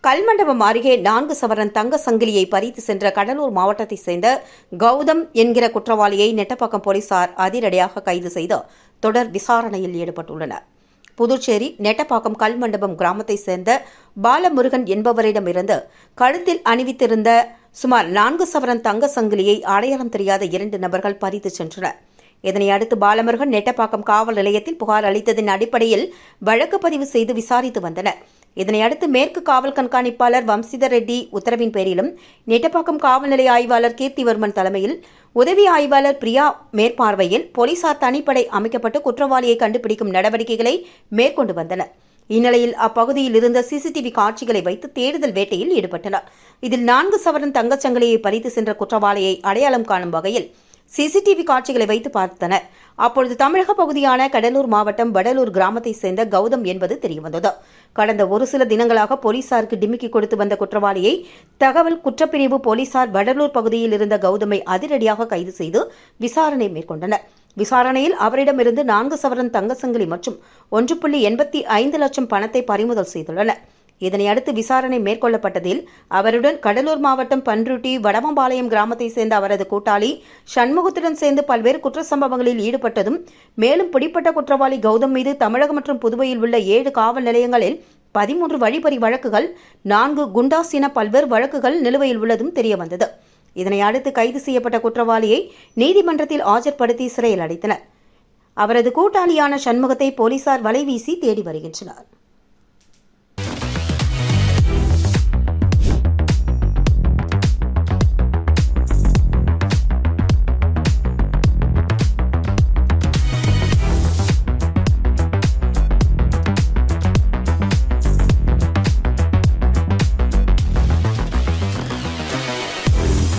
கல்மண்டபம் அருகே 4 சவரன் தங்க சங்கிலியை பறித்து சென்ற கடலூர் மாவட்டத்தைச் சேர்ந்த கௌதம் என்கிற குற்றவாளியை நெட்டப்பாக்கம் போலீசார் அதிரடியாக கைது செய்து தொடர் விசாரணையில் ஈடுபட்டுள்ளனர். புதுச்சேரி நெட்டப்பாக்கம் கல்மண்டபம் கிராமத்தைச் சேர்ந்த பாலமுருகன் என்பவரிடமிருந்து கழுத்தில் அணிவித்திருந்த சுமார் 4 சவரன் தங்க சங்கிலியை அடையாளம் தெரியாத 2 நபர்கள் பறித்து சென்றனர். இதனையடுத்து பாலமுருகன் நெட்டப்பாக்கம் காவல் நிலையத்தில் புகார் அளித்ததன் அடிப்படையில் வழக்கு பதிவு செய்து விசாரித்து வந்தனர். இதனையடுத்து மேற்கு காவல் கண்காணிப்பாளர் வம்சிதர் ரெட்டி உத்தரவின் பேரிலும் நெட்டப்பாக்கம் காவல் நிலைய ஆய்வாளர் கீர்த்திவர்மன் தலைமையில் உதவி ஆய்வாளர் பிரியா மேற்பார்வையில் போலீசார் தனிப்படை அமைக்கப்பட்டு குற்றவாளியை கண்டுபிடிக்கும் நடவடிக்கைகளை மேற்கொண்டு வந்தனர். இந்நிலையில் அப்பகுதியில் இருந்த சிசிடிவி காட்சிகளை வைத்து தேடுதல் வேட்டையில் ஈடுபட்டனர். இதில் 4 சவரன் தங்கச்சங்கிலியை பறித்து சென்ற குற்றவாளியை அடையாளம் காணும் வகையில் சிசிடிவி காட்சிகளை வைத்து பார்த்தனர். அப்பொழுது தமிழக பகுதியான கடலூர் மாவட்டம் வடலூர் கிராமத்தை சேர்ந்த கௌதம் என்பது தெரியவந்தது. கடந்த ஒரு சில தினங்களாக போலீசாருக்கு டிமிக்கி கொடுத்து வந்த குற்றவாளியை தகவல் குற்றப்பிரிவு போலீசார் வடலூர் பகுதியில் இருந்த கௌதமை அதிரடியாக கைது செய்து விசாரணை மேற்கொண்டனர். விசாரணையில் அவரிடமிருந்து 4 சவரன் தங்கச்சங்கிலி மற்றும் 1.85 லட்சம் பணத்தை பறிமுதல் செய்துள்ளனர். இதனையடுத்து விசாரணை மேற்கொள்ளப்பட்டதில் அவருடன் கடலூர் மாவட்டம் பன்ருட்டி வடமபாளையம் கிராமத்தை சேர்ந்த அவரது கூட்டாளி சண்முகத்துடன் சேர்ந்து பல்வேறு குற்ற சம்பவங்களில் ஈடுபட்டதும், மேலும் பிடிப்பட்ட குற்றவாளி கௌதம் மீது தமிழகம் மற்றும் புதுவையில் உள்ள 7 காவல் நிலையங்களில் 13 வழிப்பறி வழக்குகள், 4 குண்டாஸ் என பல்வேறு வழக்குகள் நிலுவையில் உள்ளதும் தெரியவந்தது. இதனை அடுத்து கைது செய்யப்பட்ட குற்றவாளியை நீதிமன்றத்தில் ஆஜர்படுத்தி சிறையில் அடைத்தனர். அவரது கூட்டாளியான சண்முகத்தை போலீசார் வலைவீசி தேடி வருகின்றனர்.